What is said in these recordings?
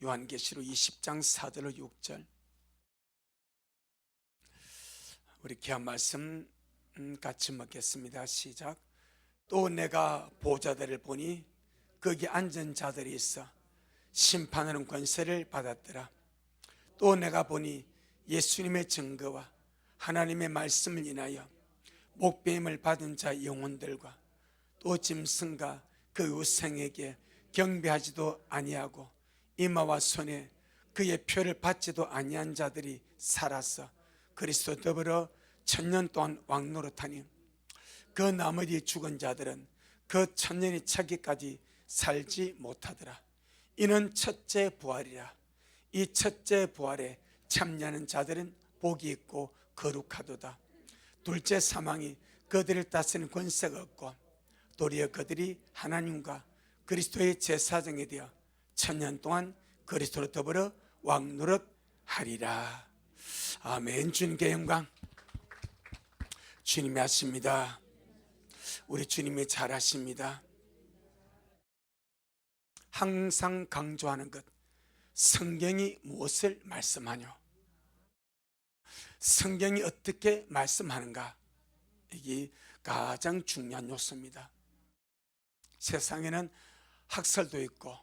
요한계시록 20장 4절로 6절 우리 귀한 말씀 같이 먹겠습니다. 시작. 또 내가 보좌들을 보니 거기 앉은 자들이 있어 심판하는 권세를 받았더라. 또 내가 보니 예수님의 증거와 하나님의 말씀을 인하여 목배임을 받은 자 영혼들과 또 짐승과 그 우상에게 경배하지도 아니하고 이마와 손에 그의 표를 받지도 아니한 자들이 살아서 그리스도 더불어 천년 동안 왕노릇하니 그 나머지 죽은 자들은 그 천년이 차기까지 살지 못하더라. 이는 첫째 부활이라. 이 첫째 부활에 참여하는 자들은 복이 있고 거룩하도다. 둘째 사망이 그들을 다스리는 권세가 없고 도리어 그들이 하나님과 그리스도의 제사장이 되어 천년 동안 그리스도로 더불어 왕노릇하리라. 아멘. 주님께 영광. 주님이 하십니다. 우리 주님이 잘하십니다. 항상 강조하는 것, 성경이 무엇을 말씀하뇨? 성경이 어떻게 말씀하는가? 이게 가장 중요한 요소입니다. 세상에는 학설도 있고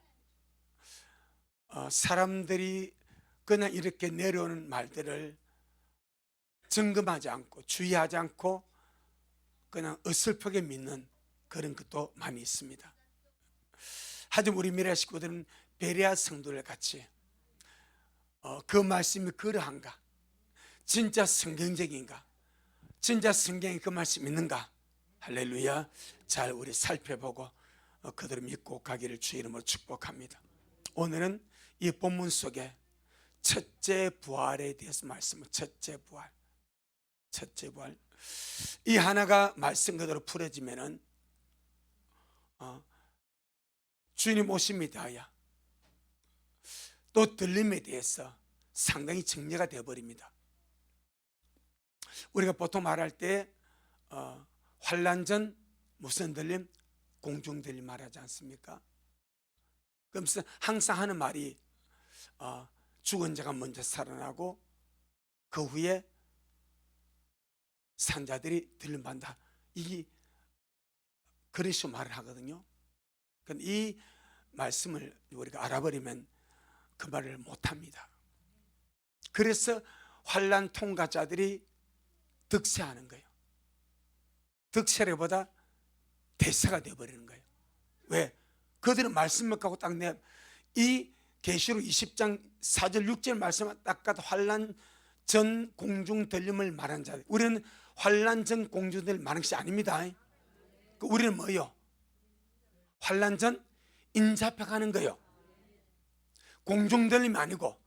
사람들이 그냥 이렇게 내려오는 말들을 점검하지 않고 주의하지 않고 그냥 어설프게 믿는 그런 것도 많이 있습니다. 하지만 우리 미래 식구들은 베레아 성도들 같이 그 말씀이 그러한가? 진짜 성경적인가? 진짜 성경에 그 말씀이 있는가? 할렐루야. 잘 우리 살펴보고 그들을 믿고 가기를 주의 이름으로 축복합니다. 오늘은 이 본문 속에 첫째 부활에 대해서 말씀을 첫째 부활 이 하나가 말씀 그대로 풀어지면은 주님 오심에 대하여 또 들림에 대해서 상당히 정리가 되어버립니다. 우리가 보통 말할 때 환난 전 무슨 들림? 공중 들림 말하지 않습니까? 그러면서 항상 하는 말이 죽은 자가 먼저 살아나고 그 후에 산자들이 들림받는다. 이 그리스도 말을 하거든요. 이 말씀을 우리가 알아버리면 그 말을 못합니다. 그래서 환난 통과자들이 득세하는 거예요. 득세보다 대세가 되어버리는 거예요. 왜? 그들은 말씀을 갖고 딱 이 계시록 20장 4절 6절 말씀은 딱 가도 환난 전 공중 들림을 말한 자들. 우리는 환난 전 공중 들림 말하는 것이 아닙니다. 우리는 뭐예요? 환난 전 인잡혀가는 거예요. 공중 들림이 아니고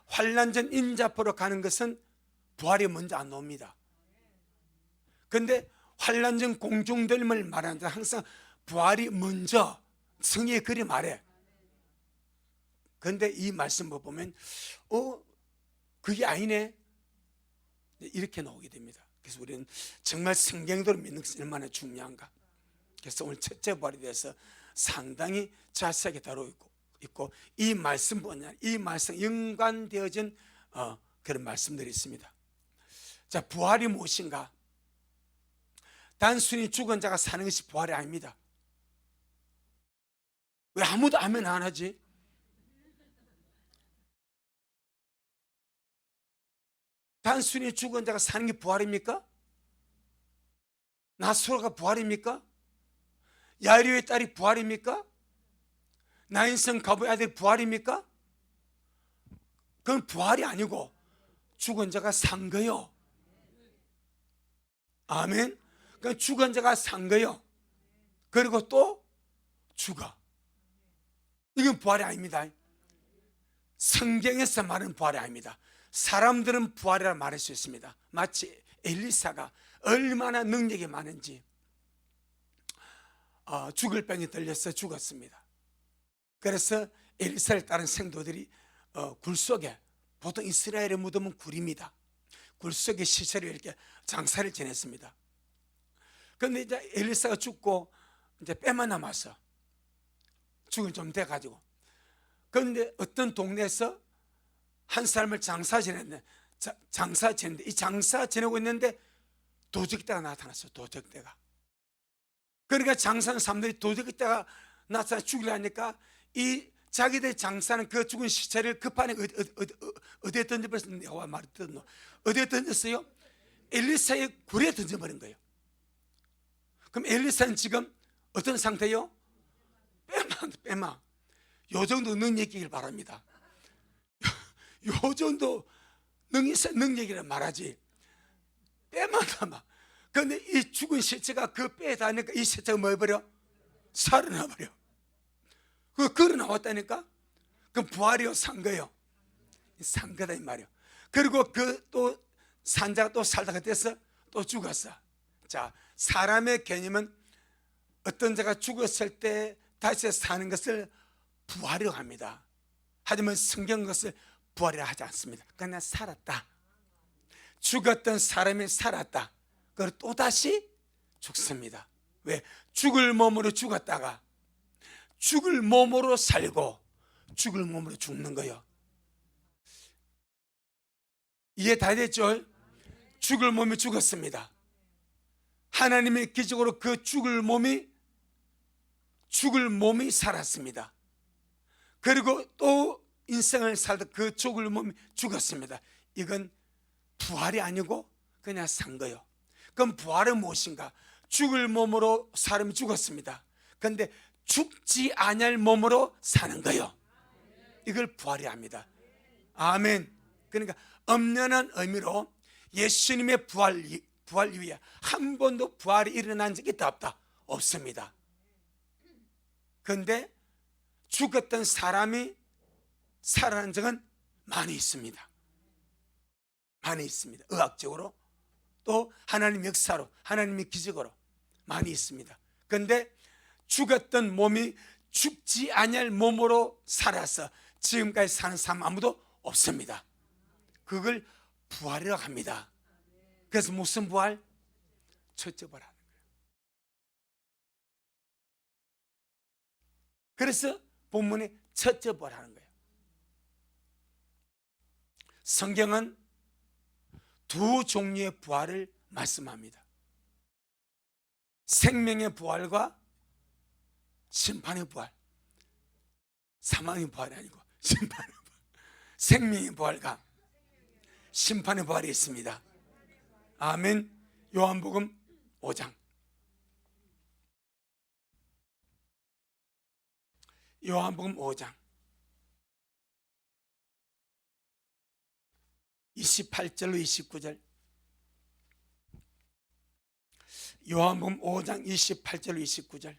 환난 전 인잡으로 가는 것은 부활이 먼저 안 나옵니다. 그런데 환난 전 공중 들림을 말하는 자는 항상 부활이 먼저 성경에 그리 말해. 그런데 이 말씀을 보면 그게 아니네 이렇게 나오게 됩니다. 그래서 우리는 정말 성경대로 믿는 것이 얼마나 중요한가. 그래서 오늘 첫째 부활에 대해서 상당히 자세하게 다루고 있고 이 말씀 뭐냐, 이 말씀 연관되어진 그런 말씀들이 있습니다. 자, 부활이 무엇인가? 단순히 죽은 자가 사는 것이 부활이 아닙니다. 왜 아무도 아멘 안 하지? 단순히 죽은 자가 사는 게 부활입니까? 나스로가 부활입니까? 야이로의 딸이 부활입니까? 나인성 가부의 아들이 부활입니까? 그건 부활이 아니고 죽은 자가 산 거요. 아멘. 그러니까 죽은 자가 산 거요. 그리고 또 죽어. 이건 부활이 아닙니다. 성경에서 말하는 부활이 아닙니다. 사람들은 부활이라 말할 수 있습니다. 마치 엘리사가 얼마나 능력이 많은지 죽을 병에 들려서 죽었습니다. 그래서 엘리사를 따른 성도들이 굴 속에, 보통 이스라엘의 무덤은 굴입니다. 굴 속에 시체를 이렇게 장사를 지냈습니다. 그런데 이제 엘리사가 죽고 이제 뼈만 남았어. 죽은 좀 돼가지고 그런데 어떤 동네에서 한 사람을 장사 지냈는데 이 장사 지내고 있는데 도적대가 나타났어요. 도적대가. 그러니까 장사하는 사람들이 도적대가 나타나 죽이려니까 이 자기들 장사는 그 죽은 시체를 급하게 어디에 던져버렸는데 여호와 말이 듣노. 어디에 던졌어요? 엘리사의 굴에 던져버린 거예요. 그럼 엘리사는 지금 어떤 상태요? 빼마. 요 정도 능력이길 바랍니다. 요 정도 능력이라 말하지. 빼마다마. 그런데 이 죽은 시체가 그 뼈에 닿으니까 이 시체가 뭐 해버려? 살아나버려. 그 걸어 나왔다니까. 그럼 부활이요, 산 거요? 산 거다 이 말이요. 그리고 그 또 산자가 또 살다가 돼서 또 죽었어. 자, 사람의 개념은 어떤 자가 죽었을 때 다시 사는 것을 부활이라고 합니다. 하지만 성경 것을 부활이라 하지 않습니다. 그냥 살았다. 죽었던 사람이 살았다. 그리고 또다시 죽습니다. 왜? 죽을 몸으로 죽었다가 죽을 몸으로 살고 죽을 몸으로 죽는 거예요. 이해 다 됐죠? 죽을 몸이 죽었습니다. 하나님의 기적으로 그 죽을 몸이 살았습니다. 그리고 또 인생을 살다 그 죽을 몸이 죽었습니다. 이건 부활이 아니고 그냥 산 거예요. 그럼 부활은 무엇인가? 죽을 몸으로 사람이 죽었습니다. 그런데 죽지 아니할 몸으로 사는 거예요. 이걸 부활이 합니다. 아멘. 그러니까 엄연한 의미로 예수님의 부활 이후에 한 번도 부활이 일어난 적이 없다. 없습니다. 그런데 죽었던 사람이 살아난 적은 많이 있습니다. 많이 있습니다. 의학적으로 또 하나님 역사로, 하나님의 기적으로 많이 있습니다. 그런데 죽었던 몸이 죽지 아니할 몸으로 살아서 지금까지 사는 사람 아무도 없습니다. 그걸 부활이라고 합니다. 그래서 무슨 부활? 첫째 부활하는 거예요. 그래서 본문에 첫째 부활하는 거예요. 성경은 두 종류의 부활을 말씀합니다. 생명의 부활과 심판의 부활. 사망의 부활이 아니고 심판의 부활. 생명의 부활과 심판의 부활이 있습니다. 아멘. 요한복음 5장. 요한복음 5장 28절로 29절. 요한복음 5장 28절로 29절.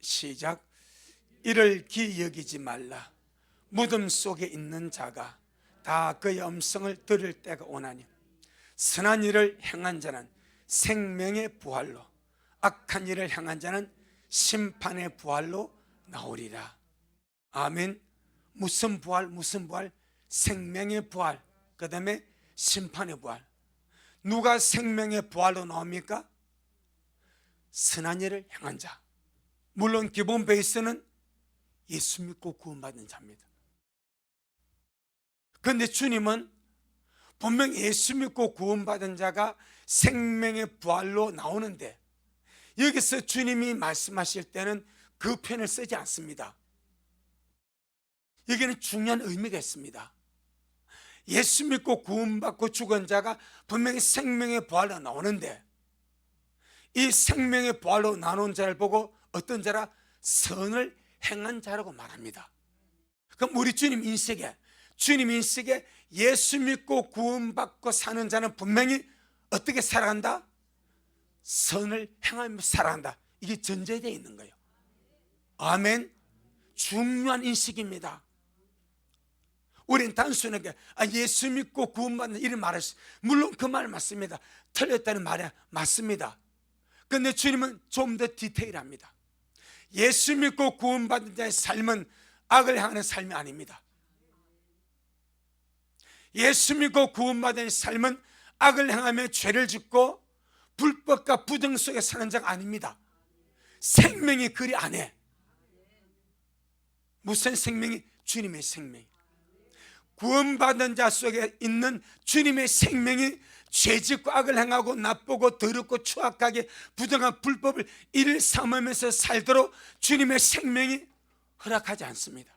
시작. 이를 기이 여기지 말라. 무덤 속에 있는 자가 다 그의 음성을 들을 때가 오나니 선한 일을 행한 자는 생명의 부활로, 악한 일을 행한 자는 심판의 부활로 나오리라. 아멘. 무슨 부활? 무슨 부활? 생명의 부활, 그 다음에 심판의 부활. 누가 생명의 부활로 나옵니까? 선한 일을 행한 자. 물론 기본 베이스는 예수 믿고 구원받은 자입니다. 그런데 주님은 분명 예수 믿고 구원받은 자가 생명의 부활로 나오는데 여기서 주님이 말씀하실 때는 그 표현을 쓰지 않습니다. 여기는 중요한 의미가 있습니다. 예수 믿고 구원받고 죽은 자가 분명히 생명의 부활로 나오는데 이 생명의 부활로 나온 자를 보고 어떤 자라? 선을 행한 자라고 말합니다. 그럼 우리 주님 인식에 예수 믿고 구원받고 사는 자는 분명히 어떻게 살아간다? 선을 행하며 살아간다. 이게 전제되어 있는 거예요. 아멘. 중요한 인식입니다. 우리는 단순하게 예수 믿고 구원받는 이런 말을, 물론 그 말 맞습니다. 틀렸다는 말이 맞습니다. 그런데 주님은 좀 더 디테일합니다. 예수 믿고 구원받은 자의 삶은 악을 향하는 삶이 아닙니다. 예수 믿고 구원받은 삶은 악을 행하며 죄를 짓고 불법과 부정 속에 사는 자가 아닙니다. 생명이 그리 안에. 무슨 생명이? 주님의 생명. 구원받은 자 속에 있는 주님의 생명이 죄짓고 악을 행하고 나쁘고 더럽고 추악하게 부정한 불법을 일 삼으면서 살도록 주님의 생명이 허락하지 않습니다.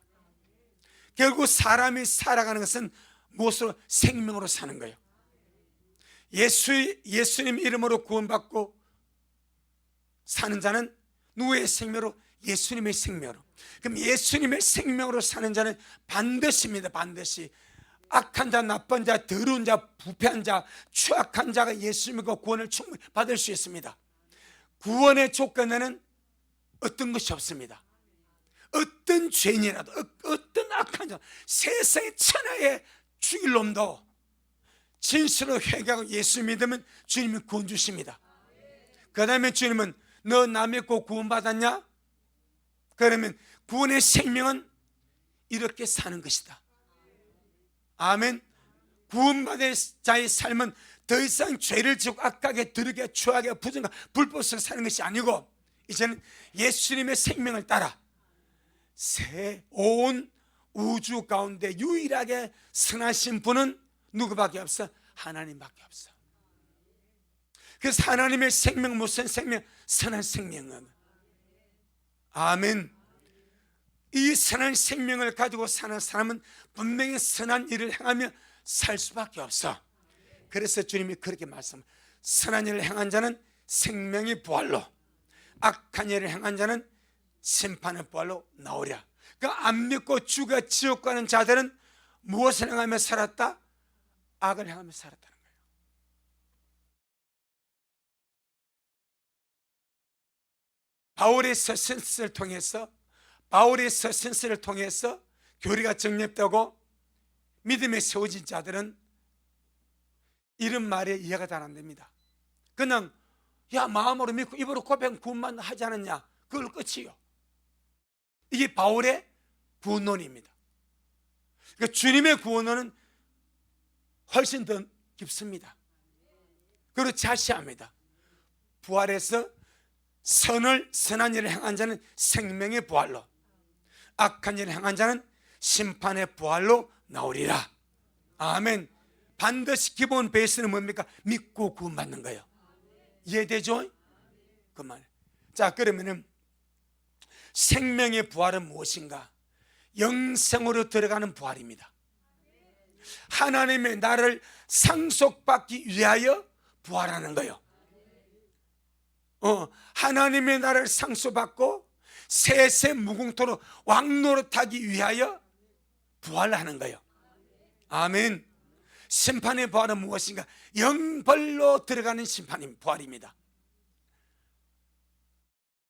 결국 사람이 살아가는 것은 무엇으로? 생명으로 사는 거예요. 예수님 이름으로 구원받고 사는 자는 누구의 생명으로? 예수님의 생명으로. 그럼 예수님의 생명으로 사는 자는 반드시입니다. 반드시 악한 자, 나쁜 자, 더러운 자, 부패한 자, 추악한 자가 예수 믿고 구원을 충분히 받을 수 있습니다. 구원의 조건에는 어떤 것이 없습니다. 어떤 죄인이라도, 어떤 악한 자, 세상의 천하의 죽일 놈도 진실로 회개하고 예수 믿으면 주님이 구원 주십니다. 그 다음에 주님은 너 나 믿고 구원받았냐? 그러면 구원의 생명은 이렇게 사는 것이다. 아멘. 구원받은 자의 삶은 더 이상 죄를 지고 악하게 더럽게 추하게 부정하게 불법으로 사는 것이 아니고 이제는 예수님의 생명을 따라 온 우주 가운데 유일하게 선하신 분은 누구밖에 없어? 하나님밖에 없어. 그래서 하나님의 생명, 무슨 생명? 선한 생명은. 아멘. 이 선한 생명을 가지고 사는 사람은 분명히 선한 일을 행하며 살 수밖에 없어. 그래서 주님이 그렇게 말씀합니다. 선한 일을 행한 자는 생명의 부활로, 악한 일을 행한 자는 심판의 부활로 나오랴. 그러니까 안 믿고 죽어 지옥 가는 자들은 무엇을 행하며 살았다? 악을 행하며 살았다는 거예요. 바울의 서신서를 통해서 교리가 정립되고 믿음에 세워진 자들은 이런 말에 이해가 잘 안 됩니다. 그냥 마음으로 믿고 입으로 고백하면 구원만 하지 않았냐, 그걸 끝이요. 이게 바울의 구원론입니다. 그러니까 주님의 구원론은 훨씬 더 깊습니다. 그리고 자세합니다. 부활해서 선한 일을 행한 자는 생명의 부활로, 악한 일을 행한 자는 심판의 부활로 나오리라. 아멘. 반드시 기본 베이스는 뭡니까? 믿고 구원받는 거예요. 이해되죠? 그 말. 자, 그러면은 생명의 부활은 무엇인가? 영생으로 들어가는 부활입니다. 하나님의 나를 상속받기 위하여 부활하는 거예요. 하나님의 나를 상속받고 세세 무궁토로 왕노릇하기 위하여 부활하는 거예요. 아멘. 심판의 부활은 무엇인가? 영벌로 들어가는 부활입니다.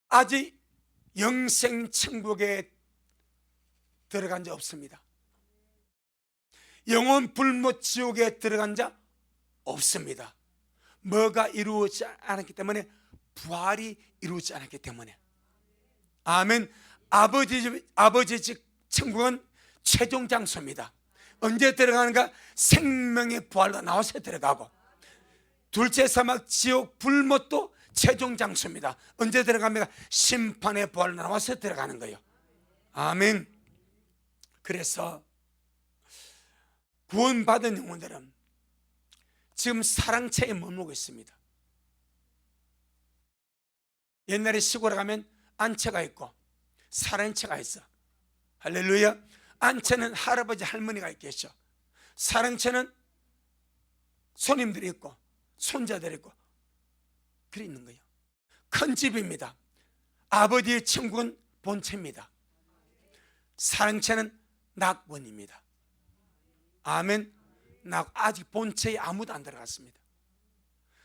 아직 영생 천국에 들어간 자 없습니다. 영원 불못 지옥에 들어간 자 없습니다. 뭐가 이루어지지 않았기 때문에? 부활이 이루어지지 않았기 때문에. 아멘. 아버지 집 천국은 최종 장소입니다. 언제 들어가는가? 생명의 부활로 나와서 들어가고, 둘째 사막 지옥 불못도 최종 장소입니다. 언제 들어갑니까? 심판의 부활로 나와서 들어가는 거예요. 아멘. 그래서 구원받은 영혼들은 지금 사랑채에 머물고 있습니다. 옛날에 시골에 가면 안채가 있고 사랑채가 있어. 할렐루야. 안채는 할아버지 할머니가 있겠죠. 사랑채는 손님들이 있고 손자들이 있고 그래 있는 거예요. 큰 집입니다. 아버지의 천국은 본체입니다. 사랑채는 낙원입니다. 아멘. 아직 본체에 아무도 안 들어갔습니다.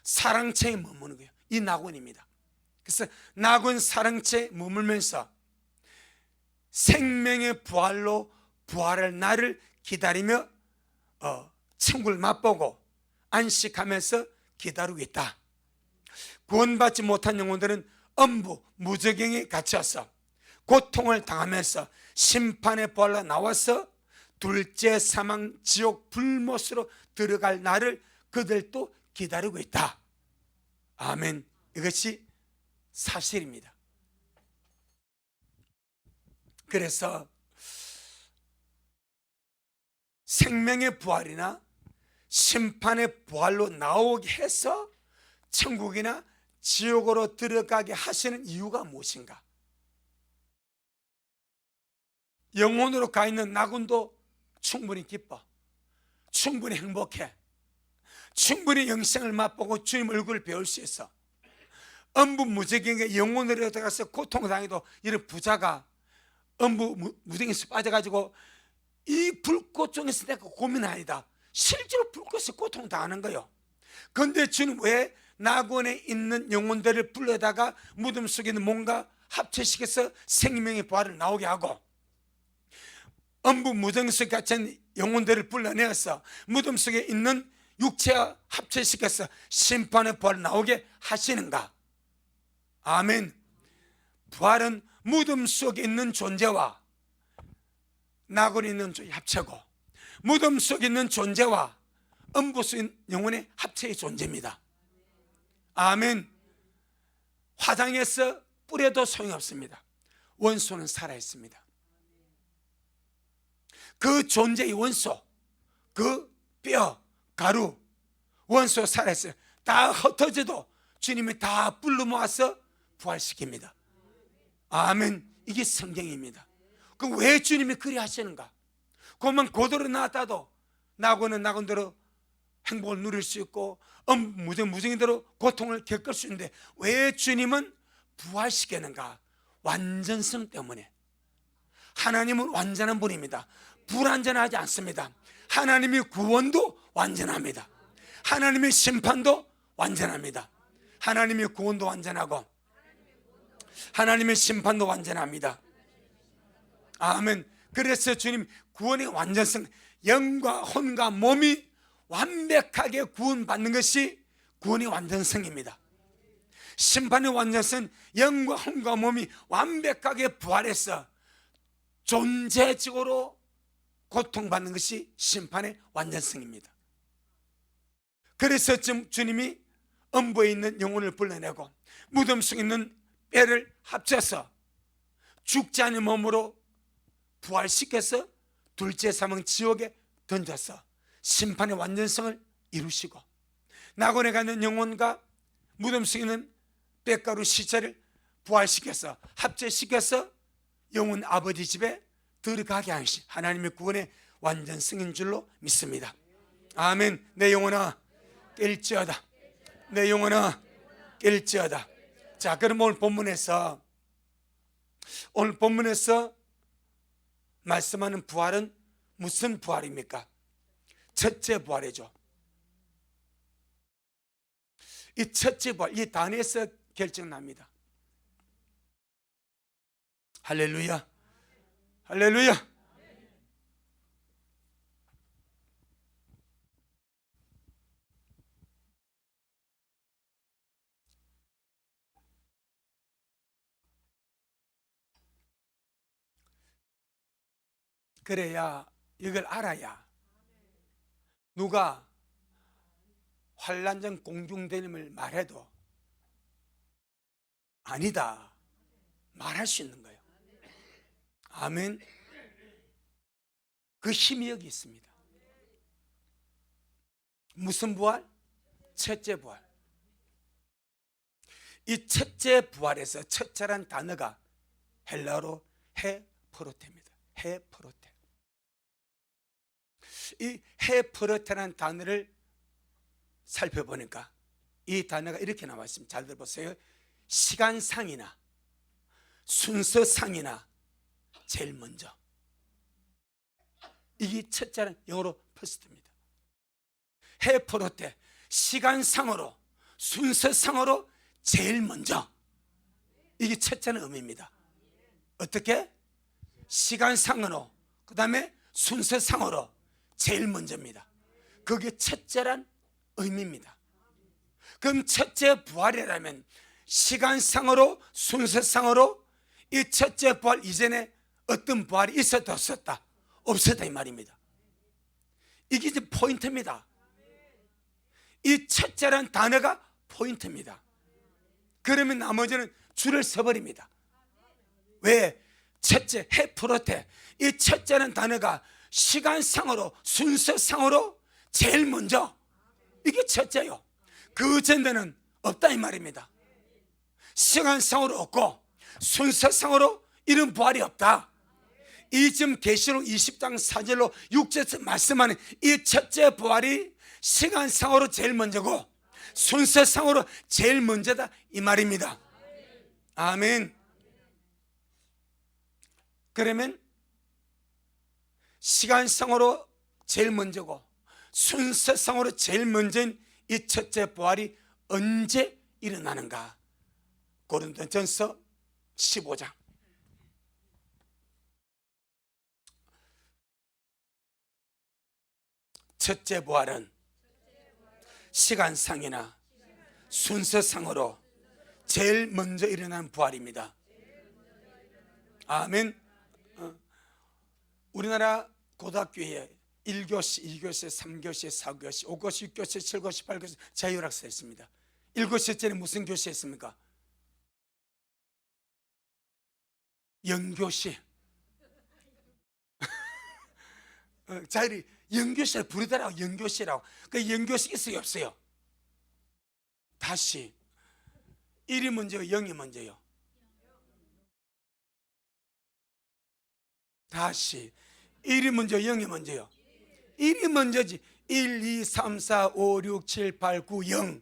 사랑채에 머무는 거예요. 이 낙원입니다. 그래서 낙원 사랑채에 머물면서 생명의 부활로 부활할 날을 기다리며 천국을 맛보고 안식하면서 기다리고 있다. 구원받지 못한 영혼들은 엄부 무저갱에 갇혀서 고통을 당하면서 심판의 부활로 나와서 둘째 사망 지옥 불못으로 들어갈 날을 그들도 기다리고 있다. 아멘. 이것이 사실입니다. 그래서 생명의 부활이나 심판의 부활로 나오게 해서 천국이나 지옥으로 들어가게 하시는 이유가 무엇인가? 영혼으로 가 있는 나군도 충분히 기뻐, 충분히 행복해, 충분히 영생을 맛보고 주님 얼굴을 배울 수 있어. 음부 무저갱에 영혼으로 들어가서 고통을 당해도 이런 부자가 음부 무저갱에서 빠져가지고 이 불꽃 중에서 내가 고민하이다, 실제로 불꽃에 고통 당하는 거예요. 그런데 주님 왜 낙원에 있는 영혼들을 불러다가 무덤 속에 있는 뭔가 합체시켜서 생명의 부활을 나오게 하고, 음부 무덤 속에 갇힌 영혼들을 불러내어서 무덤 속에 있는 육체와 합체시켜서 심판의 부활을 나오게 하시는가? 아멘. 부활은 무덤 속에 있는 존재와 낙원에 있는 합체고, 무덤 속에 있는 존재와 음부 속에 있는 영혼의 합체의 존재입니다. 아멘. 화장해서 뿌려도 소용없습니다. 원소는 살아있습니다. 그 존재의 원소, 그 뼈, 가루, 원소 살아있어요. 다 흩어져도 주님이 다 불러 모아서 부활시킵니다. 아멘. 이게 성경입니다. 그럼 왜 주님이 그리 하시는가? 그러면 고도로 나왔다도 낙원은 낙원대로 행복을 누릴 수 있고 무정대로 고통을 겪을 수 있는데 왜 주님은 부활시키는가? 완전성 때문에. 하나님은 완전한 분입니다. 불완전하지 않습니다. 하나님의 구원도 완전합니다. 하나님의 심판도 완전합니다. 하나님의 구원도 완전하고 하나님의 심판도 완전합니다. 아멘. 그래서 주님 구원의 완전성, 영과 혼과 몸이 완벽하게 구원받는 것이 구원의 완전성입니다. 심판의 완전성은 영과 혼과 몸이 완벽하게 부활해서 존재적으로 고통받는 것이 심판의 완전성입니다. 그래서 주님이 음부에 있는 영혼을 불러내고 무덤 속에 있는 뼈를 합쳐서 죽지 않은 몸으로 부활시켜서 둘째 사망 지옥에 던져서 심판의 완전성을 이루시고, 낙원에 가는 영혼과 무덤 속에 있는 뼈가루 시체를 부활시켜서 합체시켜서 영혼 아버지 집에 들어가게 하신 하나님의 구원의 완전성인 줄로 믿습니다. 아멘. 내 영혼아 깰지어다. 내 영혼아 깰지어다. 자, 그럼 오늘 본문에서 말씀하는 부활은 무슨 부활입니까? 첫째 부활이죠. 이 첫째 부활, 이 단에서 결정납니다. 할렐루야, 할렐루야. 그래야, 이걸 알아야 누가 환난전 공중됨을 말해도 아니다 말할 수 있는 거예요. 아멘. 그 힘이 여기 있습니다. 무슨 부활? 첫째 부활. 이 첫째 부활에서 첫째란 단어가 헬라어로 헤프로테입니다. 헤프로테. 이 헤프로테라는 단어를 살펴보니까 이 단어가 이렇게 나와 있습니다. 잘 들어보세요. 시간상이나 순서상이나 제일 먼저. 이게 첫째는 영어로 퍼스트입니다. 헤프로테, 시간상으로 순서상으로 제일 먼저. 이게 첫째는 의미입니다. 어떻게? 시간상으로, 그 다음에 순서상으로 제일 먼저입니다. 그게 첫째란 의미입니다. 그럼 첫째 부활이라면 시간상으로 순서상으로 이 첫째 부활 이전에 어떤 부활이 있었다 없었다? 없었다 이 말입니다. 이게 이제 포인트입니다. 이 첫째란 단어가 포인트입니다. 그러면 나머지는 줄을 서버립니다. 왜? 첫째, 헤프로테. 이 첫째는 단어가 시간상으로, 순서상으로 제일 먼저, 이게 첫째요. 그 전에는 없다 이 말입니다. 시간상으로 없고 순서상으로 이런 부활이 없다. 이 지금 계시록 20장 4절로 6절에서 말씀하는 이 첫째 부활이 시간상으로 제일 먼저고 순서상으로 제일 먼저다 이 말입니다. 아멘. 그러면 시간상으로 제일 먼저고 순서상으로 제일 먼저인 이 첫째 부활이 언제 일어나는가? 고린도전서 15장. 첫째 부활은 시간상이나 순서상으로 제일 먼저 일어나는 부활입니다. 아멘. 우리나라 고등학교에 1교시, 2교시, 3교시, 4교시, 5교시, 6교시, 7교시, 8교시 자율학습 했습니다. 1교시 때는 무슨 교시 했습니까? 영교시. 자율이 영교시를 부르더라고. 영교시라고. 그 영교시 있어요 없어요? 다시 1이 먼저요 0이 먼저요? 다시 1이 먼저 0이 먼저요? 1이 먼저지. 1, 2, 3, 4, 5, 6, 7, 8, 9, 0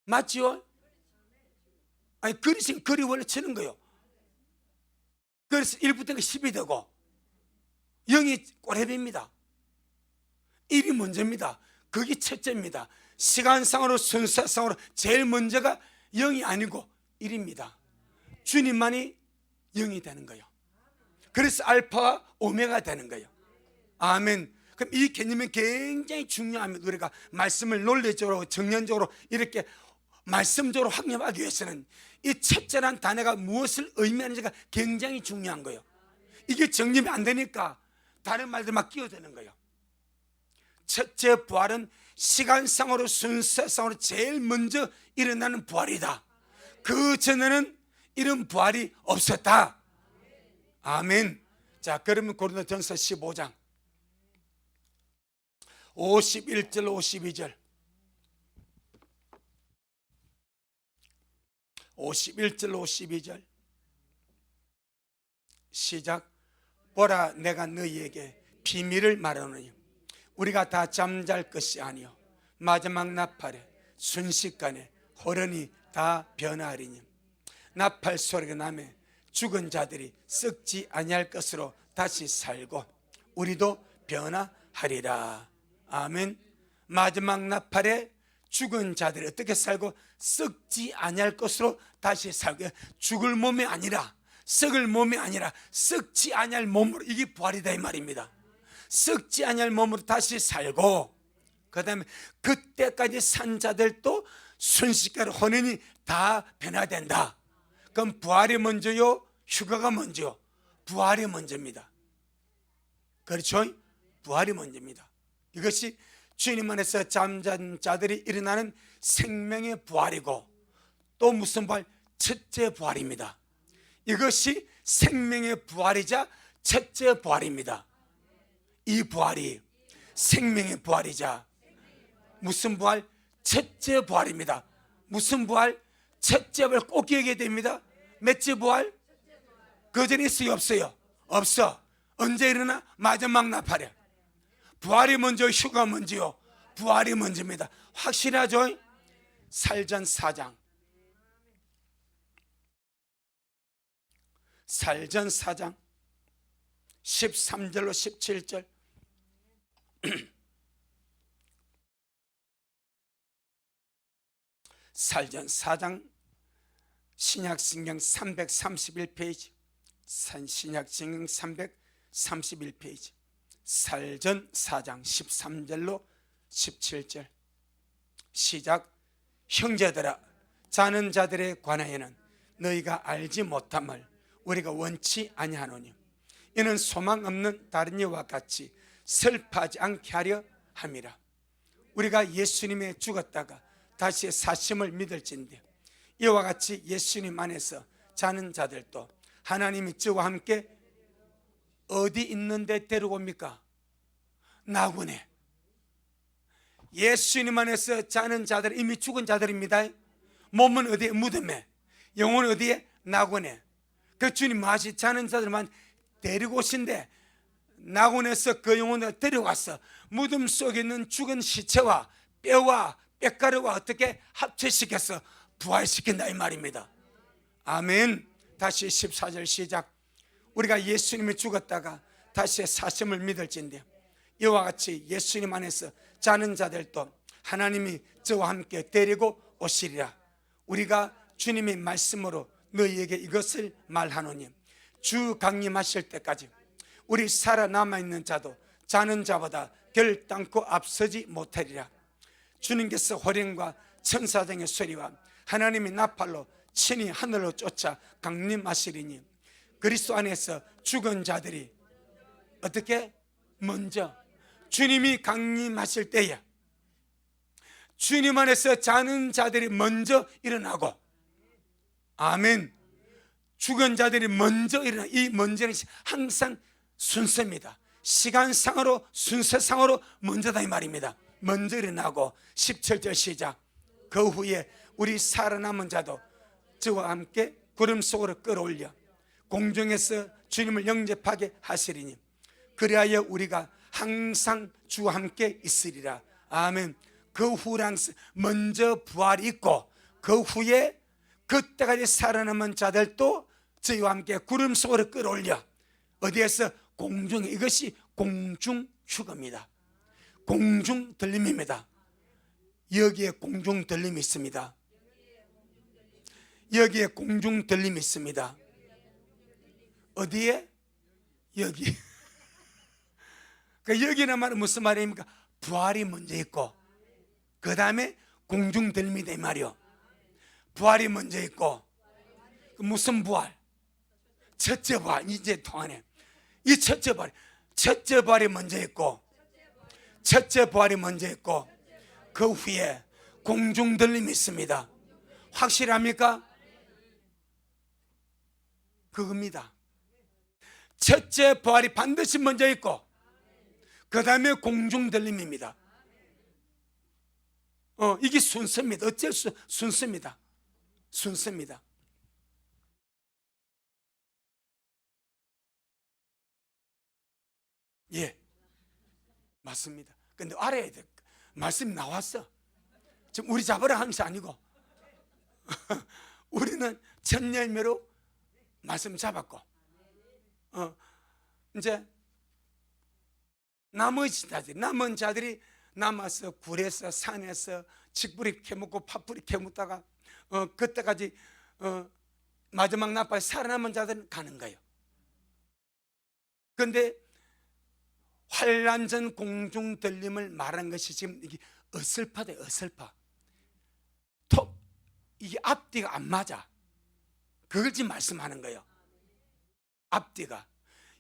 맞죠? 아니 글이 원래 치는 거예요. 그래서 1부터 10이 되고 0이 꼬레비입니다. 1이 먼저입니다. 그게 첫째입니다. 시간상으로 순서상으로 제일 먼저가 0이 아니고 1입니다. 주님만이 0이 되는 거예요. 그래서 알파와 오메가 되는 거예요. 아멘. 그럼 이 개념이 굉장히 중요합니다. 우리가 말씀을 논리적으로 정연적으로 이렇게 말씀적으로 확립하기 위해서는 이 첫째란 단어가 무엇을 의미하는지가 굉장히 중요한 거예요. 이게 정립이 안 되니까 다른 말들 막 끼어드는 거예요. 첫째 부활은 시간상으로 순서상으로 제일 먼저 일어나는 부활이다. 그 전에는 이런 부활이 없었다. 아멘. 자, 그러면 고린도전서 15장 51절 52절 51절 52절 시작. 보라 내가 너희에게 비밀을 말하노니 우리가 다 잠잘 것이 아니요 마지막 나팔에 순식간에 호련히 다 변화하리니 나팔 소리가 나매 죽은 자들이 썩지 아니할 것으로 다시 살고 우리도 변화하리라. 아멘. 마지막 나팔에 죽은 자들이 어떻게 살고 썩지 아니할 것으로 다시 살고, 죽을 몸이 아니라 썩을 몸이 아니라 썩지 아니할 몸으로, 이게 부활이다 이 말입니다. 썩지 아니할 몸으로 다시 살고 그 다음에 그때까지 산 자들도 순식간에 혼연히 다 변화된다. 그럼 부활이 먼저요 휴가가 먼저요? 부활이 먼저입니다. 그렇죠? 부활이 먼저입니다. 이것이 주님 안에서 잠잔 자들이 일어나는 생명의 부활이고 또 무슨 부활? 첫째 부활입니다. 이것이 생명의 부활이자 첫째 부활입니다. 이 부활이 생명의 부활이자 무슨 부활? 첫째 부활입니다. 무슨 부활? 첫째 부활 꼭 기억해야 됩니다. 몇째 부활? 그 전에 있어요 없어요? 없어. 언제 일어나? 마지막 나팔에. 부활이 먼저 휴가 먼저요? 부활이 먼저입니다. 확실하죠? 살전 4장 살전 4장 13절로 17절 살전 4장 신약성경 331페이지 신약성경 331페이지 살전 4장 13절로 17절 시작. 형제들아 자는 자들에 관하여는 너희가 알지 못함을 우리가 원치 아니하노니 이는 소망 없는 다른 이와 같이 슬퍼하지 않게 하려 함이라. 우리가 예수님의 죽었다가 다시 사심을 믿을진데 이와 같이 예수님 안에서 자는 자들도 하나님이 저와 함께 어디 있는데 데리고 옵니까? 나군에. 예수님 안에서 자는 자들, 이미 죽은 자들입니다. 몸은 어디에? 무덤에. 영혼은 어디에? 나군에. 그 주님 마치 자는 자들만 데리고 오신데, 나군에서 그 영혼을 데려가서 무덤 속에 있는 죽은 시체와 뼈와 뼈가루와 어떻게 합체시켜서 부활시킨다 이 말입니다. 아멘. 다시 14절 시작. 우리가 예수님이 죽었다가 다시 사심을 믿을진데 이와 같이 예수님 안에서 자는 자들도 하나님이 저와 함께 데리고 오시리라. 우리가 주님의 말씀으로 너희에게 이것을 말하노니 주 강림하실 때까지 우리 살아남아있는 자도 자는 자보다 결단코 앞서지 못하리라. 주님께서 호령과 천사장의 소리와 하나님의 나팔로 친히 하늘로 쫓아 강림하시리니 그리스도 안에서 죽은 자들이 어떻게? 먼저 주님이 강림하실 때에 주님 안에서 자는 자들이 먼저 일어나고, 아멘. 죽은 자들이 먼저 일어나. 이 먼저는 항상 순서입니다. 시간상으로 순서상으로 먼저다 이 말입니다. 먼저 일어나고 17절 시작. 그 후에 우리 살아남은 자도 저와 함께 구름 속으로 끌어올려 공중에서 주님을 영접하게 하시리니 그리하여 우리가 항상 주와 함께 있으리라. 아멘. 그 후랑 먼저 부활이 있고 그 후에 그때까지 살아남은 자들도 저희와 함께 구름 속으로 끌어올려 어디에서? 공중에. 이것이 공중 휴거입니다. 공중 들림입니다. 여기에 공중 들림이 있습니다. 여기에 공중 들림이 있습니다. 어디에? 여기. 그 여기는 말은 무슨 말입니까? 부활이 먼저 있고 그 다음에 공중 들림이다 이 말이요. 부활이 먼저 있고 무슨 부활? 첫째 부활. 이제 통하네. 이 첫째 부활이 먼저 있고 첫째 부활이 먼저 있고 그 후에 공중 들림이 있습니다. 확실합니까? 그겁니다. 첫째 부활이 반드시 먼저 있고 그 다음에 공중 들림입니다. 이게 순서입니다. 어쩔 수 순서입니다. 순서입니다. 예, 맞습니다. 근데 알아야 돼. 말씀이 나왔어. 지금 우리 잡으라 하는 것이 아니고 우리는 첫 열매로 말씀 잡았고 이제 남은 자들이 남아서 굴에서 산에서 칡뿌리 캐묻고 팥뿌리 캐묻다가 그때까지 마지막 나팔 살아남은 자들은 가는 거예요. 그런데 환난 전 공중 들림을 말한 것이 지금 이게 어설퍼돼. 어설퍼. 이게 앞뒤가 안 맞아. 그걸 지금 말씀하는 거예요. 앞뒤가.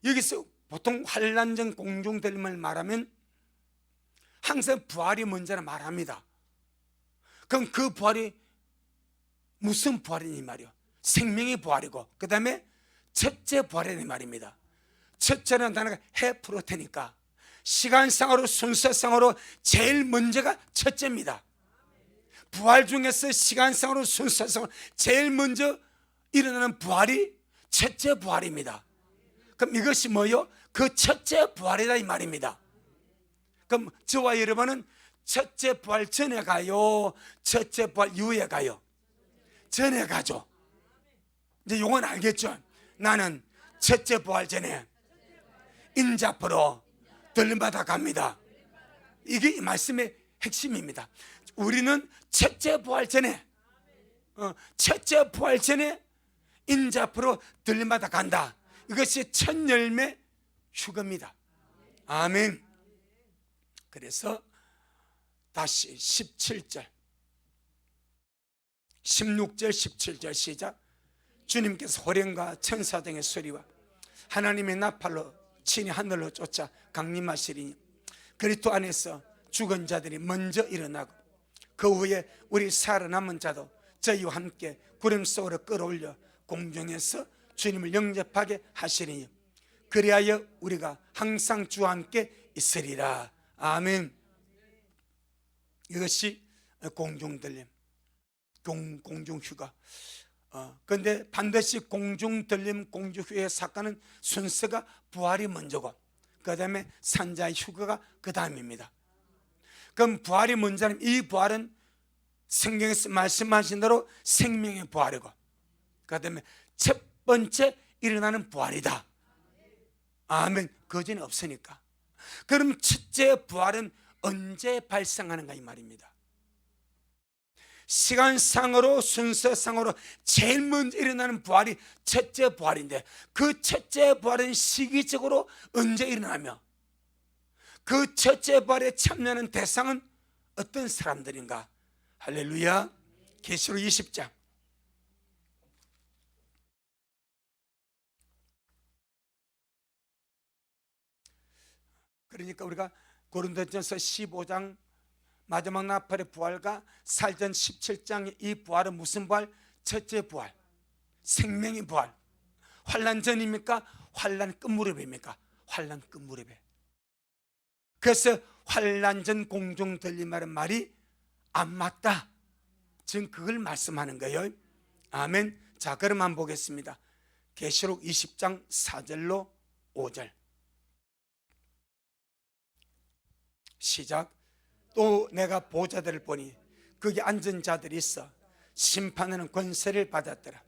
여기서 보통 환난 전 공중 들림을 말하면 항상 부활이 먼저라 말합니다. 그럼 그 부활이 무슨 부활이니 말이요? 생명의 부활이고 그 다음에 첫째 부활이니 말입니다. 첫째는 단어가 헤프로테니까 시간상으로 순서상으로 제일 먼저가 첫째입니다. 부활 중에서 시간상으로 순서상으로 제일 먼저 일어나는 부활이 첫째 부활입니다. 그럼 이것이 뭐요? 그 첫째 부활이다 이 말입니다. 그럼 저와 여러분은 첫째 부활 전에 가요? 첫째 부활 이후에 가요? 전에 가죠. 이제 요건 알겠죠? 나는 첫째 부활 전에 인자포로 들림받아 갑니다. 이게 이 말씀의 핵심입니다. 우리는 첫째 부활 전에 인자포로 들림받아 간다. 이것이 첫 열매 휴거입니다. 아멘. 그래서 다시 17절 16절 17절 시작. 주님께서 호령과 천사등의 소리와 하나님의 나팔로 친히 하늘로 쫓아 강림하시리니 그리스도 안에서 죽은 자들이 먼저 일어나고 그 후에 우리 살아남은 자도 저희와 함께 구름 속으로 끌어올려 공중에서 주님을 영접하게 하시리니 그리하여 우리가 항상 주와 함께 있으리라. 아멘. 이것이 공중들림, 공중휴가. 그런데 반드시 공중들림, 공중휴의 사건은 순서가 부활이 먼저고 그 다음에 산자의 휴가가 그 다음입니다. 그럼 부활이 먼저는, 이 부활은 성경에서 말씀하신 대로 생명의 부활이고 그 다음에 첫 번째 일어나는 부활이다. 아멘. 그 전에 없으니까. 그럼 첫째 부활은 언제 발생하는가 이 말입니다. 시간상으로, 순서상으로 제일 먼저 일어나는 부활이 첫째 부활인데 그 첫째 부활은 시기적으로 언제 일어나며 그 첫째 부활에 참여하는 대상은 어떤 사람들인가? 할렐루야. 계시록 20장. 그러니까 우리가 고린도전서 15장 마지막 나팔의 부활과 살전 17장의 이 부활은 무슨 부활? 첫째 부활, 생명의 부활. 환난 전입니까? 환난 끝무렵입니까? 환난 끝무렵에. 그래서 환난 전 공중 들림하는 말이 안 맞다. 지금 그걸 말씀하는 거예요. 아멘. 자, 그럼 한번 보겠습니다. 계시록 20장 4절로 5절. 시작. 또 내가 보좌들을 보니 거기 앉은 자들이 있어 심판하는 권세를 받았더라.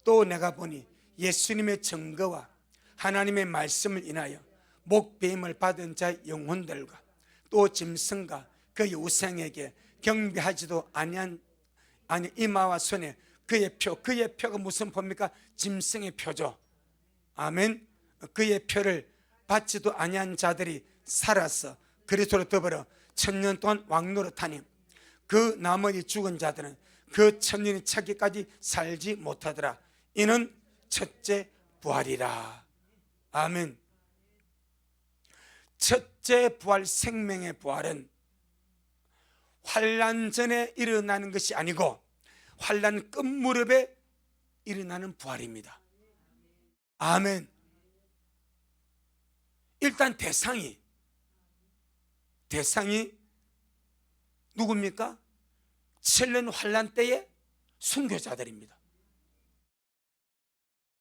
또 내가 보니 예수님의 증거와 하나님의 말씀을 인하여 목배임을 받은 자의 영혼들과 또 짐승과 그의 우상에게 경배하지도 아니한 이마와 손에 그의 표가 무슨 표입니까? 짐승의 표죠. 아멘. 그의 표를 받지도 아니한 자들이 살아서 그리스도로 더불어 1000년 동안 왕노릇하니 그 나머지 죽은 자들은 그 1000년이 차기까지 살지 못하더라. 이는 첫째 부활이라. 아멘. 첫째 부활, 생명의 부활은 환난 전에 일어나는 것이 아니고 환난 끝무렵에 일어나는 부활입니다. 아멘. 일단 대상이 누굽니까? 7년 환난 때의 순교자들입니다.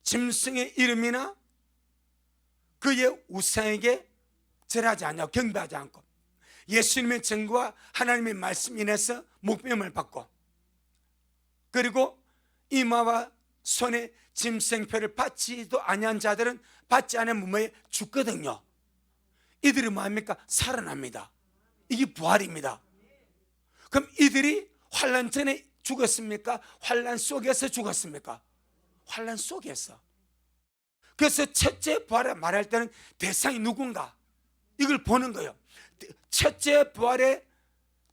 짐승의 이름이나 그의 우상에게 절하지 않고 경배하지 않고 예수님의 증거와 하나님의 말씀 인해서 목배임을 받고 그리고 이마와 손에 짐승표를 받지도 아니한 자들은 받지 않은 무모에 죽거든요. 이들이 뭐합니까? 살아납니다. 이게 부활입니다. 그럼 이들이 환난 전에 죽었습니까? 환난 속에서 죽었습니까? 환난 속에서. 그래서 첫째 부활을 말할 때는 대상이 누군가 이걸 보는 거예요. 첫째 부활에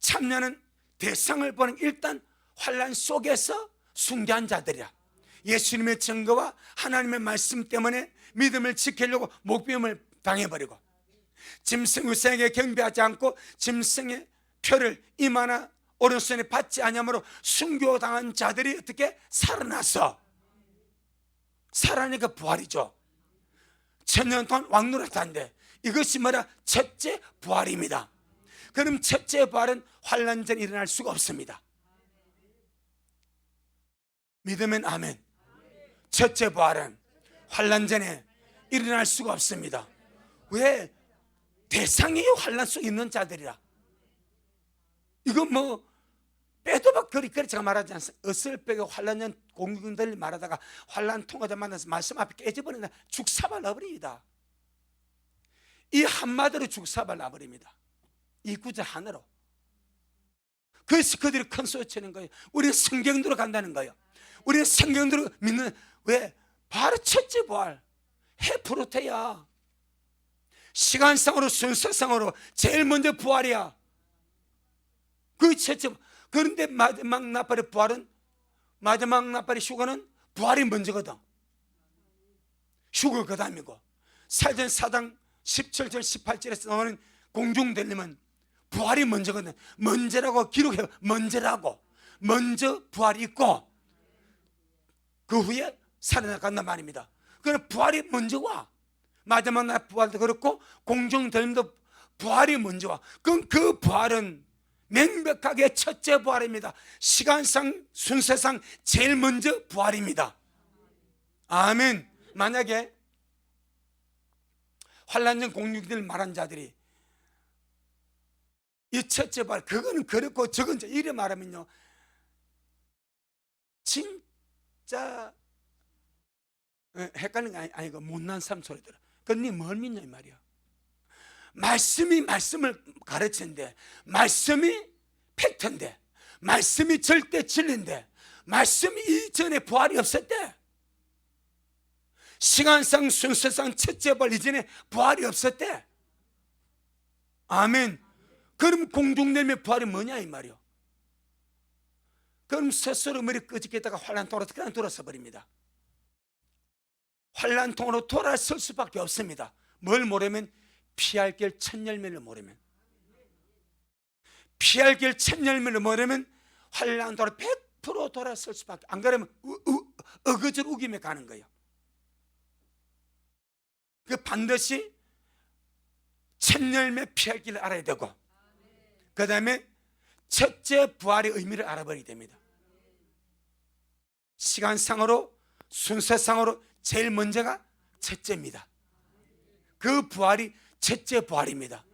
참여하는 대상을 보는, 일단 환난 속에서 순교한 자들이야. 예수님의 증거와 하나님의 말씀 때문에 믿음을 지키려고 목배임을 당해버리고 짐승 우상에게 경배하지 않고 짐승의 표를 이마나 오른손에 받지 아니하므로 순교당한 자들이 어떻게 살아났어? 살아나니까 부활이죠. 1000년 동안 왕노릇한데 이것이 뭐라? 첫째 부활입니다. 그럼 첫째 부활은 환난 전에 일어날 수가 없습니다. 믿으면 아멘. 첫째 부활은 환난 전에 일어날 수가 없습니다. 왜? 대상이 환난 속에 있는 자들이라. 이거 뭐 빼도 박 그리 제가 말하지 않습니까? 어슬빼고 환난 전 공중들이 말하다가 환난 통과자 만나서 말씀 앞에 깨져버린다. 죽사발 나버립니다. 이 한마디로 죽사발 나버립니다. 이 구절 하나로. 그래서 그들이 큰 소리 치는 거예요. 우리는 성경대로 간다는 거예요. 우리는 성경대로 믿는. 왜? 바로 첫째 부활 해프로테야. 시간상으로 순서상으로 제일 먼저 부활이야. 그 첫째. 그런데 마지막 나팔의 부활은, 마지막 나팔의 휴가는 부활이 먼저거든. 휴가 그 다음이고 사전 4장 17절 18절에서 나오는 공중들림은 부활이 먼저거든. 먼저라고 기록해. 먼저라고. 먼저 부활이 있고 그 후에 살아나간단 말입니다. 그럼 부활이 먼저 와. 마지막 날 부활도 그렇고 공중들림도 부활이 먼저 와. 그럼 그 부활은 명백하게 첫째 부활입니다. 시간상 순서상 제일 먼저 부활입니다. 아멘. 만약에 환난전 공중들 말한 자들이 이 첫째 부활 그거는 그렇고 저건 이래 말하면요, 진짜 헷갈리는 게 아니고 못난 사람 소리 들어. 그건 네 뭘 믿냐 이 말이야. 말씀이 말씀을 가르치는데, 말씀이 팩트인데, 말씀이 절대 진리인데, 말씀이 이전에 부활이 없었대. 시간상 순서상 첫째 부활 이전에 부활이 없었대. 아멘. 그럼 공중됨의 부활이 뭐냐 이 말이요. 그럼 스스로 머리 끄집겠다가 환란통으로 그냥 돌아서 버립니다. 환란통으로 돌아설 수밖에 없습니다. 뭘 모르면, 피할 길 첫 열매를 모르면, 피할 길 첫 열매를 모르면 환란통으로 100% 돌아설 수밖에. 안 그러면 어거질 우김에 가는 거예요. 그 반드시 첫 열매 피할 길을 알아야 되고, 그 다음에 첫째 부활의 의미를 알아버리게 됩니다. 시간상으로 순서상으로 제일 먼저가 첫째입니다. 그 부활이 첫째 부활입니다.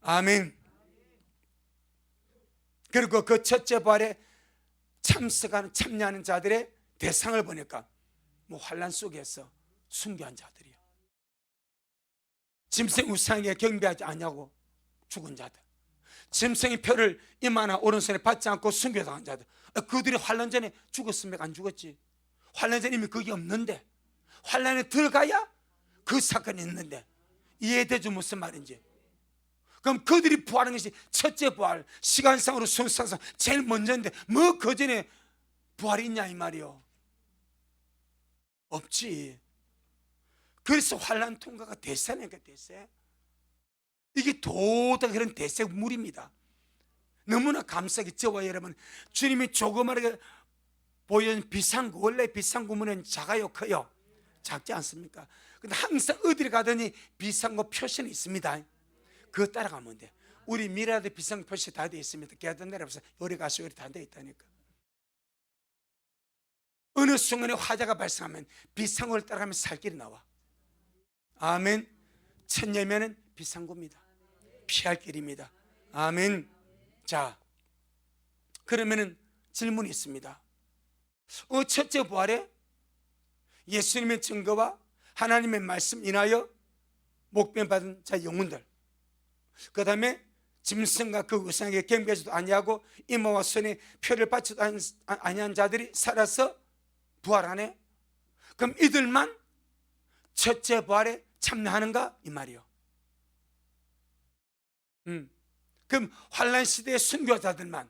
아멘. 그리고 그 첫째 부활에 참석하는 참여하는 자들의 대상을 보니까 뭐 환난 속에서 순교한 자들이요, 짐승 우상에게 경배하지 않냐고 죽은 자들, 짐승의 표를 이마나 오른손에 받지 않고 순교당한 자들, 그들이 환난 전에 죽었습니까? 안 죽었지. 환난 전에 이미 그게 없는데, 환난에 들어가야 그 사건이 있는데, 이해되죠 무슨 말인지. 그럼 그들이 부활하는 것이 첫째 부활, 시간상으로 순서상 제일 먼저인데 뭐 그 전에 부활이 있냐 이 말이요. 없지. 그래서 환난 통과가 대세니까 대세. 이게 도다 그런 대세물입니다. 너무나 감사하게 저와 여러분, 주님이 조그맣게 보여준 비상구, 원래 비상구문은 작아요 커요? 작지 않습니까? 근데 항상 어디를 가더니 비상구 표시는 있습니다. 그거 따라가면 돼. 우리 미라도 비상구 표시 다 되어 있습니다. 걔들 내려가서 요리 가서 요리 다 되어 있다니까. 어느 순간에 화재가 발생하면 비상구를 따라가면 살 길이 나와. 아멘. 첫 열매는 비상구입니다. 피할 길입니다. 아멘. 자, 그러면은 질문이 있습니다. 첫째 부활에 예수님의 증거와 하나님의 말씀 인하여 목변 받은 자 영혼들, 그 다음에 짐승과 그 우상에게 경배하지도 아니하고 이마와 손에 표를 받지도 아니한 자들이 살아서 부활하네. 그럼 이들만 첫째 부활에 참여하는가 이 말이요. 그럼 환난 시대의 순교자들만,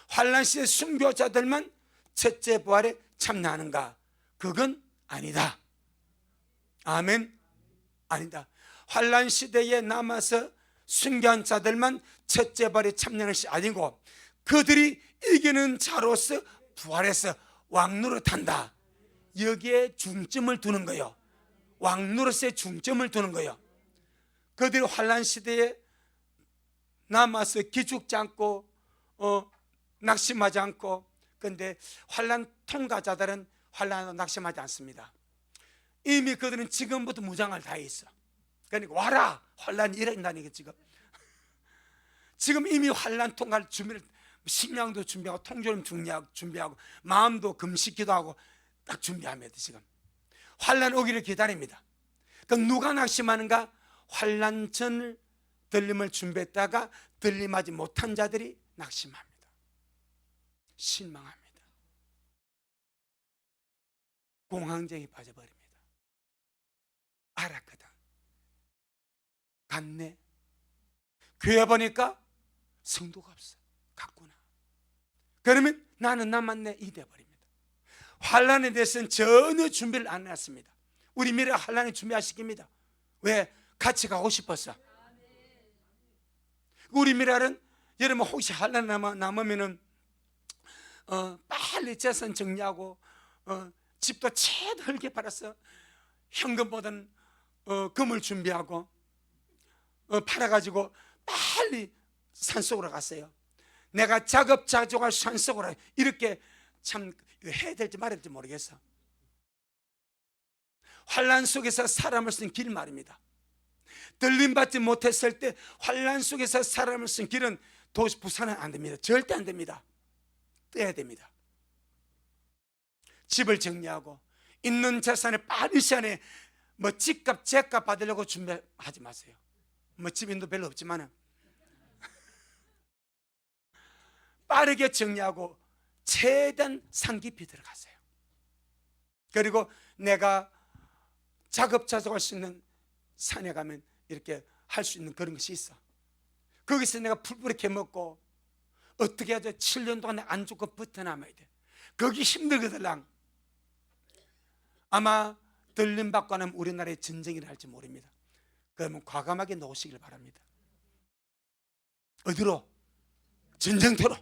환난 시대의 순교자들만 첫째 부활에 참여하는가? 그건 아니다. 아멘. 아니다. 환난 시대에 남아서 순교한 자들만 첫째 부활에 참여하는 것이 아니고, 그들이 이기는 자로서 부활해서 왕노릇한다. 여기에 중점을 두는 거예요. 왕노릇에 중점을 두는 거예요. 그들이 환난 시대에 남아서 기죽지 않고 낙심하지 않고, 그런데 환난 통과자들은 환난으로 낙심하지 않습니다. 이미 그들은 지금부터 무장을 다 했어. 그러니까 와라, 환난이 일어난다니까. 지금 이미 환난 통과할 준비를, 식량도 준비하고 통조림 준비하고 마음도 금식기도 하고 딱 준비합니다. 지금 환난 오기를 기다립니다. 그럼 누가 낙심하는가? 환난 전 들림을 준비했다가 들림하지 못한 자들이 낙심합니다. 실망합니다. 공황장애 빠져버립니다. 알았거든, 갔네. 교회 보니까 성도가 없어. 갔구나. 그러면 나는 남았네. 이 돼버립니다. 환난에 대해서는 전혀 준비를 안 해놨습니다. 우리 미래 환난에 준비하시킵니다. 왜? 같이 가고 싶었어. 우리 미래는 여러분 혹시 환난 남으면은 빨리 재산 정리하고 집도 채들게 팔았어. 현금보다는 금을 준비하고 팔아가지고 빨리 산속으로 갔어요. 내가 자급자족할 산속으로, 이렇게 참 해야 될지 말아야 될지 모르겠어. 환난 속에서 사람을 쓴 길 말입니다. 들림받지 못했을 때 환난 속에서 사람을 쓴 길은 도시 부산은 안 됩니다. 절대 안 됩니다. 떼야 됩니다. 집을 정리하고 있는 재산을 빠른 시간에 뭐 집값 제값 받으려고 준비하지 마세요. 뭐 집인도 별로 없지만 빠르게 정리하고 최대한 산 깊이 들어가세요. 그리고 내가 자급자족할 수 있는 산에 가면 이렇게 할 수 있는 그런 것이 있어. 거기서 내가 풀뿌리게 먹고 어떻게 해야 돼? 7년 동안 안 죽고 버텨남아야 돼. 거기 힘들거든. 아마 들림받고 나면 우리나라에 전쟁이 날지 모릅니다. 그러면 과감하게 놓으시길 바랍니다. 어디로? 전쟁터로.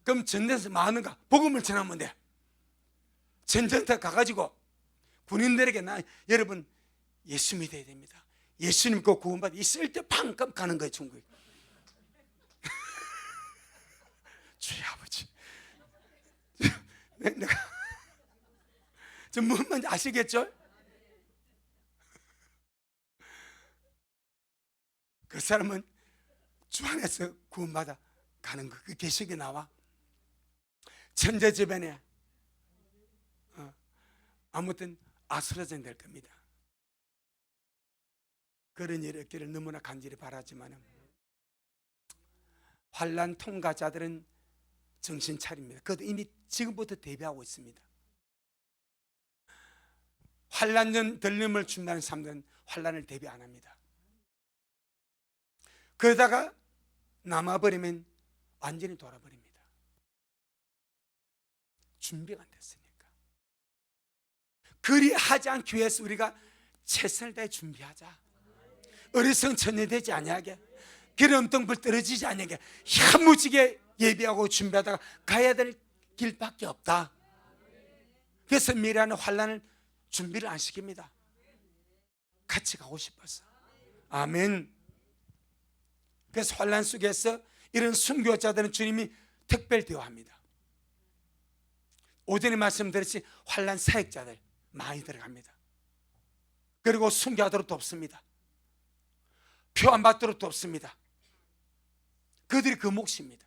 그럼 전쟁에서 많은가? 복음을 전하면 돼. 전쟁터 가가지고 군인들에게 여러분 예수 믿어야 됩니다. 예수 믿고 구원받아 있을 때 방금 가는 거예요. 중국에. 주의 아버지, 내가 저 무슨 말인지 아시겠죠? 그 사람은 주 안에서 구원받아 가는 거. 그 계시록에 나와. 천재 주변에 아무튼 아수라장 될 겁니다. 그런 일이 없기를 너무나 간절히 바라지만 환난 통과자들은 정신 차립니다. 그것도 이미 지금부터 대비하고 있습니다. 환난 전 들림을 준다는 사람들은 환난을 대비 안 합니다. 그러다가 남아버리면 완전히 돌아버립니다. 준비가 안 됐으니까. 그리 하지 않기 위해서 우리가 최선을 다해 준비하자. 어리석은 천연되지 아니하게, 기름덩불 떨어지지 아니하게 야무지게 예비하고 준비하다가 가야 될 길밖에 없다. 그래서 미래하는 환난을 준비를 안 시킵니다. 같이 가고 싶어서. 아멘. 그래서 환난 속에서 이런 순교자들은 주님이 특별 대우합니다. 오전에 말씀드렸지 환난 사역자들 많이 들어갑니다. 그리고 순교하도록 돕습니다. 표 안 받도록 돕습니다. 그들이 그 몫입니다.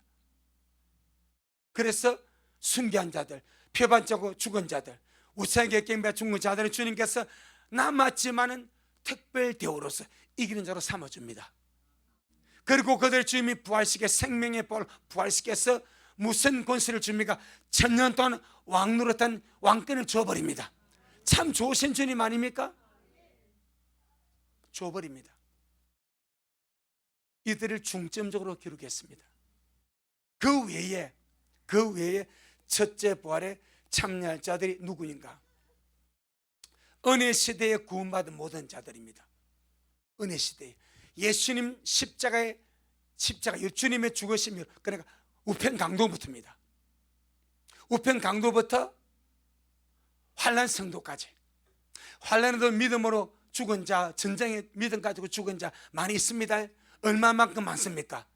그래서 순교한 자들, 표 받자고 죽은 자들, 우상에게 깽배 죽은 자들은 주님께서 남았지만은 특별 대우로서 이기는 자로 삼아줍니다. 그리고 그들 주님이 부활시켜 생명의 볼 부활시켜서 무슨 권세를 줍니까? 1000년 동안 왕 노릇한 왕권을 줘버립니다. 참 좋으신 주님 아닙니까? 줘버립니다. 이들을 중점적으로 기록했습니다. 그 외에 첫째 부활에 참여할 자들이 누구인가? 은혜 시대에 구원받은 모든 자들입니다. 은혜 시대에 예수님 십자가의 주님의 죽으심이, 그러니까 우편 강도부터입니다. 우편 강도부터 환난 성도까지, 환난에도 믿음으로 죽은 자, 전쟁에 믿음 가지고 죽은 자 많이 있습니다. 얼마만큼 많습니까?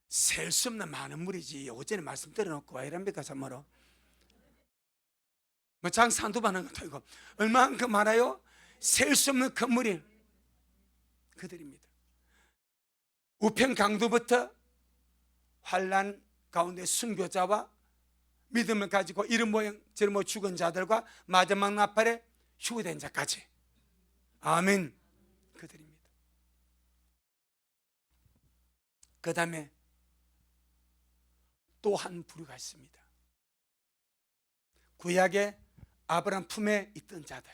셀 수 없는 많은 무리지. 어제는 말씀드려놓고 와 이랍니까? 참말로 뭐 장사 한두 번 하는 것도 아니고 얼마만큼 많아요? 셀 수 없는 큰 무리, 그들입니다. 우편 강도부터 환난 가운데 순교자와 믿음을 가지고 이런 모양 저런 모양 죽은 자들과 마지막 나팔에 휴거된 자까지. 아멘. 그들입니다. 그 다음에 또 한 부류가 있습니다. 구약의 아브라함 품에 있던 자들,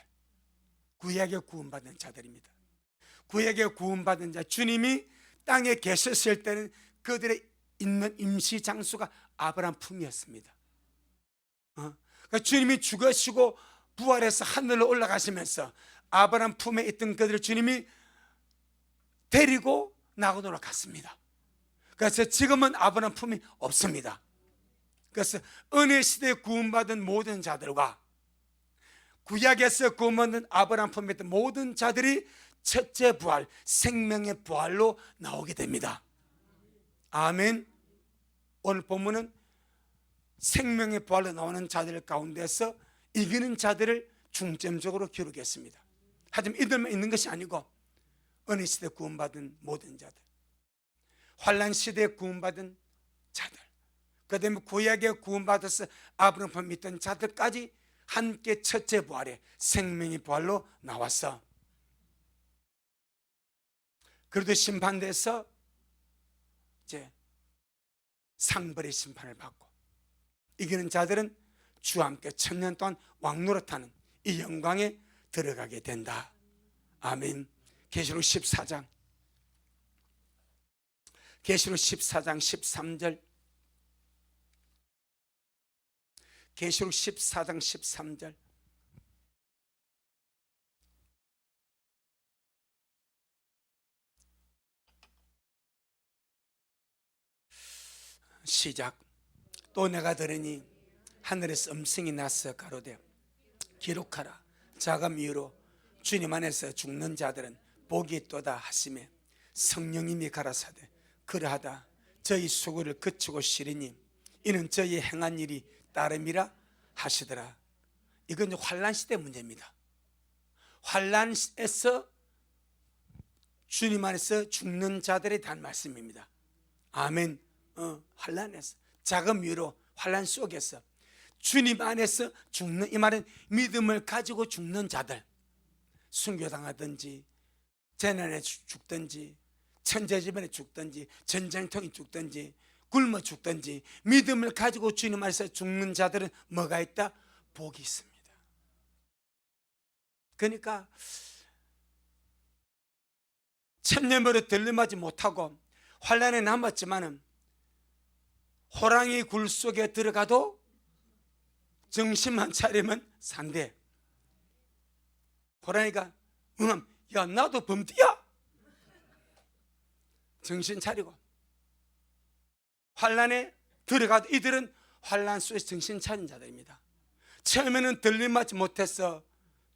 구약에 구원받은 자들입니다. 구약에 구원받은 자, 주님이 땅에 계셨을 때는 그들의 있는 임시 장소가 아브라함 품이었습니다. 그러니까 주님이 죽으시고 부활해서 하늘로 올라가시면서 아브라함 품에 있던 그들을 주님이 데리고 나고도로 갔습니다. 그래서 지금은 아브라함 품이 없습니다. 그래서 은혜 시대에 구원받은 모든 자들과 구약에서 구원받은 아브라함 포함했던 모든 자들이 첫째 부활, 생명의 부활로 나오게 됩니다. 아멘. 오늘 본문은 생명의 부활로 나오는 자들 가운데서 이기는 자들을 중점적으로 기록했습니다. 하지만 이들만 있는 것이 아니고 은혜 시대 구원받은 모든 자들, 환난 시대에 구원받은 자들, 그 다음에 구약에 구원받아서 아브라함을 믿던 자들까지 함께 첫째 부활에 생명의 부활로 나왔어. 그래도 심판돼서 이제 상벌의 심판을 받고 이기는 자들은 주와 함께 천년 동안 왕노릇하는 이 영광에 들어가게 된다. 아멘. 계시록 14장 13절, 계시록 14장 13절. 시작. 또 내가 들으니 하늘에서 음성이 나서 가로되 기록하라. 자금 이후로 주님 안에서 죽는 자들은 복이 있도다 하시매 성령님이 가라사대 그러하다 저희 수고를 그치고 시리니 이는 저희 행한 일이 따름이라 하시더라. 이건 환난 시대 문제입니다. 환난에서 주님 안에서 죽는 자들에 대한 말씀입니다. 아멘. 환난에서 자금 이후로 환난 속에서 주님 안에서 죽는, 이 말은 믿음을 가지고 죽는 자들, 순교당하든지 재난에 죽든지 천재지변에 죽든지 전쟁통에 죽든지 굶어 죽든지 믿음을 가지고 주님 안에서 죽는 자들은 뭐가 있다? 복이 있습니다. 그러니까 천년으로 들림하지 못하고 환난에 남았지만은 호랑이 굴 속에 들어가도 정신만 차리면 산대. 호랑이가 야 나도 범띠야. 정신 차리고 환난에 들어가도 이들은 환난 속에 정신 차린 자들입니다. 처음에는 들림하지 못해서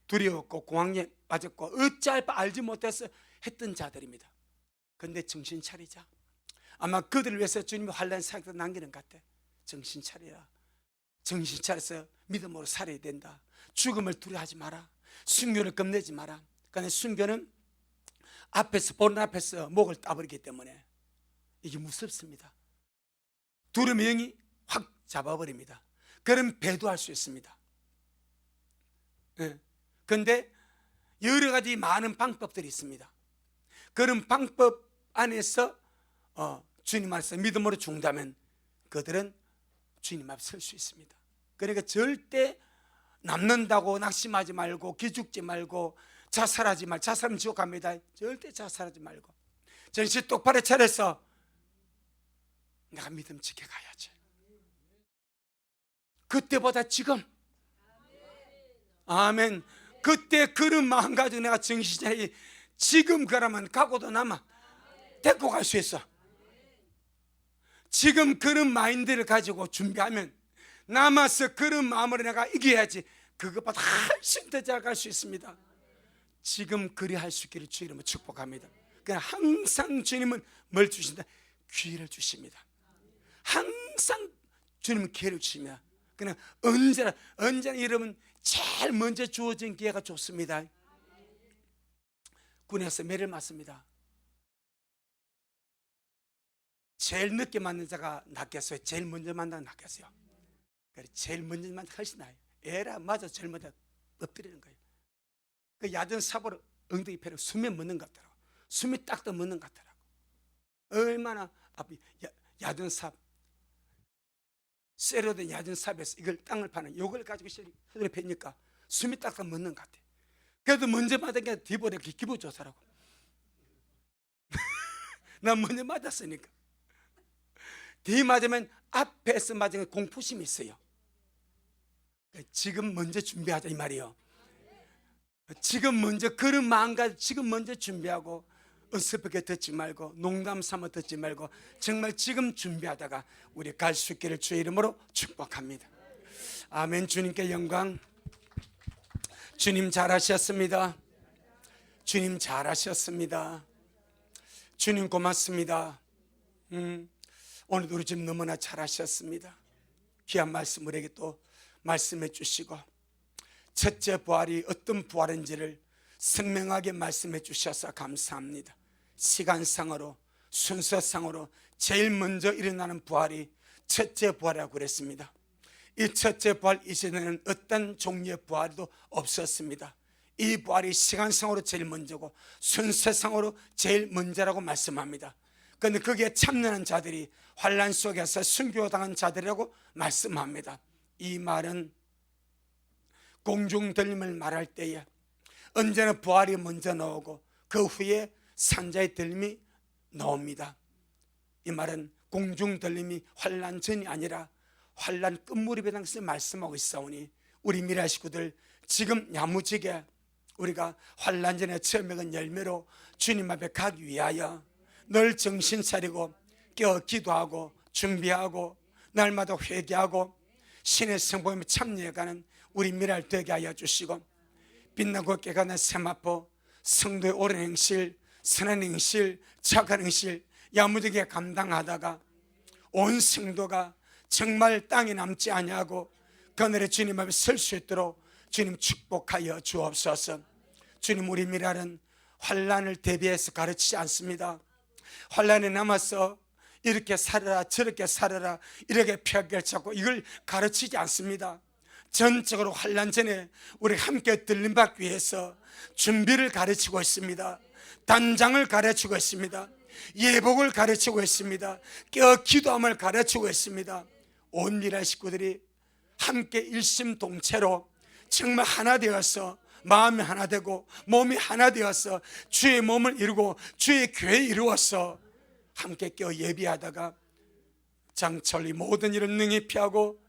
두려웠고 공황에 빠졌고 어찌할 바 알지 못해서 했던 자들입니다. 그런데 정신 차리자. 아마 그들을 위해서 주님이 환난 사역도 남기는 것 같아. 정신 차려라. 정신 차려서 믿음으로 살아야 된다. 죽음을 두려워하지 마라. 순교를 겁내지 마라. 그러니까 순교는 보는 앞에서 목을 따버리기 때문에 이게 무섭습니다. 두려움의 영이 확 잡아버립니다. 그럼 배도할 수 있습니다. 그런데 여러 가지 많은 방법들이 있습니다. 그런 방법 안에서 주님 안에서 믿음으로 죽는다면 그들은 주님 앞에 설 수 있습니다. 그러니까 절대 남는다고 낙심하지 말고 기죽지 말고 자살하지 말고, 자살하면 지옥 갑니다. 절대 자살하지 말고 정신 똑바로 차려서 내가 믿음 지켜가야지. 그때보다 지금, 아멘. 그때 그런 마음 가지고 내가 정신 차려 지금 그러면 가고도 남아 데리고 갈 수 있어. 지금 그런 마인드를 가지고 준비하면 남아서 그런 마음으로 내가 이겨야지 그것보다 훨씬 더 잘 갈 수 있습니다. 지금 그리할 수 있기를 주 이름으로 축복합니다. 그냥 항상 주님은 뭘 주신다? 기회를 주십니다. 항상 주님은 기회를 주십니다. 그냥 언제나 여러분 제일 먼저 주어진 기회가 좋습니다. 군에서 매를 맞습니다. 제일 늦게 맞는 자가 낫겠어요? 제일 먼저 맞는 자가 낫겠어요? 제일 먼저 맞는 자가 훨씬 나아요. 에라 맞아 제일 먼저 엎드리는 거예요. 그 야전 삽으로 엉덩이 패를 숨에 묻는 것 같더라고. 숨이 딱 더 묻는 것 같더라고. 얼마나 앞이 야전 삽, 쇠로 된 야전 삽에서 이걸 땅을 파는 요걸 가지고 흐드러 패니까 숨이 딱 더 묻는 것 같아. 그래도 먼저 맞은 게 뒤보다 기분 좋더라고. 난 먼저 맞았으니까. 뒤 맞으면 앞에서 맞으면 공포심이 있어요. 지금 먼저 준비하자 이 말이에요. 지금 먼저 그런 마음가짐 지금 먼저 준비하고 어설프게 듣지 말고 농담 삼아 듣지 말고 정말 지금 준비하다가 우리 갈 수 있기를 주의 이름으로 축복합니다. 아멘. 주님께 영광. 주님 잘하셨습니다. 주님 잘하셨습니다. 주님 고맙습니다. 오늘도 우리 집 너무나 잘하셨습니다. 귀한 말씀 우리에게 또 말씀해 주시고 첫째 부활이 어떤 부활인지를 선명하게 말씀해 주셔서 감사합니다. 시간상으로 순서상으로 제일 먼저 일어나는 부활이 첫째 부활이라고 그랬습니다. 이 첫째 부활 이전에는 어떤 종류의 부활도 없었습니다. 이 부활이 시간상으로 제일 먼저고 순서상으로 제일 먼저라고 말씀합니다. 그런데 거기에 참여하는 자들이 환난 속에서 순교당한 자들이라고 말씀합니다. 이 말은 공중 들림을 말할 때에 언제나 부활이 먼저 나오고 그 후에 산자의 들림이 나옵니다. 이 말은 공중 들림이 환난 전이 아니라 환난 끝무렵에 당시 말씀하고 있사오니 우리 미라 식구들 지금 야무지게 우리가 환난 전에 처음 먹은 열매로 주님 앞에 가기 위하여 늘 정신 차리고 깨어 기도하고 준비하고 날마다 회개하고 신의 성품에 참여해가는 우리 미랄 되게 하여 주시고 빛나고 깨가는 세마포 성도의 옳은 행실, 선한 행실, 착한 행실 야무지게 감당하다가 온 성도가 정말 땅에 남지 아니하고 그늘에 주님 앞에 설 수 있도록 주님 축복하여 주옵소서. 주님 우리 미랄은 환난을 대비해서 가르치지 않습니다. 환난에 남아서 이렇게 살아라 저렇게 살아라 이렇게 벽을 잡고 이걸 가르치지 않습니다. 전적으로 환난 전에 우리 함께 들림받기 위해서 준비를 가르치고 있습니다. 단장을 가르치고 있습니다. 예복을 가르치고 있습니다. 깨어 기도함을 가르치고 있습니다. 온 미라 식구들이 함께 일심동체로 정말 하나 되어서 마음이 하나 되고 몸이 하나 되어서 주의 몸을 이루고 주의 교회 이루어서 함께 깨어 예비하다가 장철이 모든 일을 능히 피하고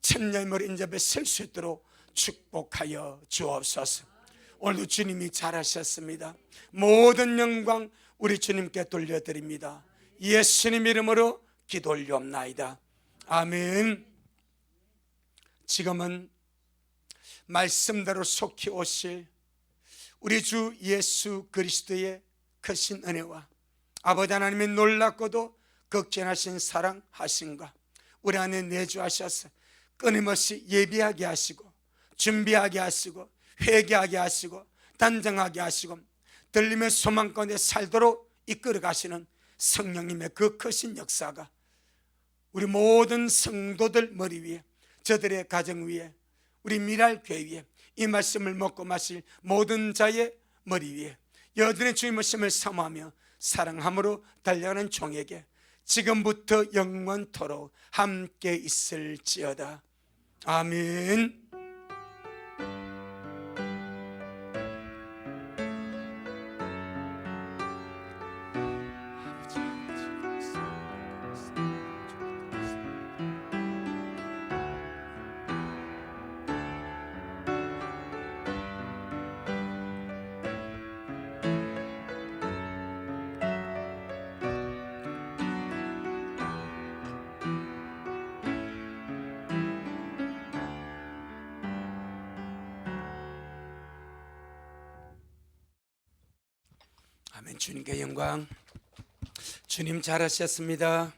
천년물 인접에 설 수 있도록 축복하여 주옵소서. 오늘도 주님이 잘하셨습니다. 모든 영광 우리 주님께 돌려드립니다. 예수님 이름으로 기도 올리옵나이다. 아멘. 지금은 말씀대로 속히 오실 우리 주 예수 그리스도의 크신 은혜와 아버지 하나님의 놀랍고도 극진하신 사랑하심과 우리 안에 내주하셔서 끊임없이 예비하게 하시고 준비하게 하시고 회개하게 하시고 단정하게 하시고 들림의 소망 가운데 살도록 이끌어 가시는 성령님의 그 크신 역사가 우리 모든 성도들 머리 위에 저들의 가정 위에 우리 미랄 교회 위에 이 말씀을 먹고 마실 모든 자의 머리 위에 여전히 주의 말씀을 사모하며 사랑함으로 달려가는 종에게 지금부터 영원토록 함께 있을지어다. 아멘. 아멘. 주님께 영광. 주님 잘하셨습니다.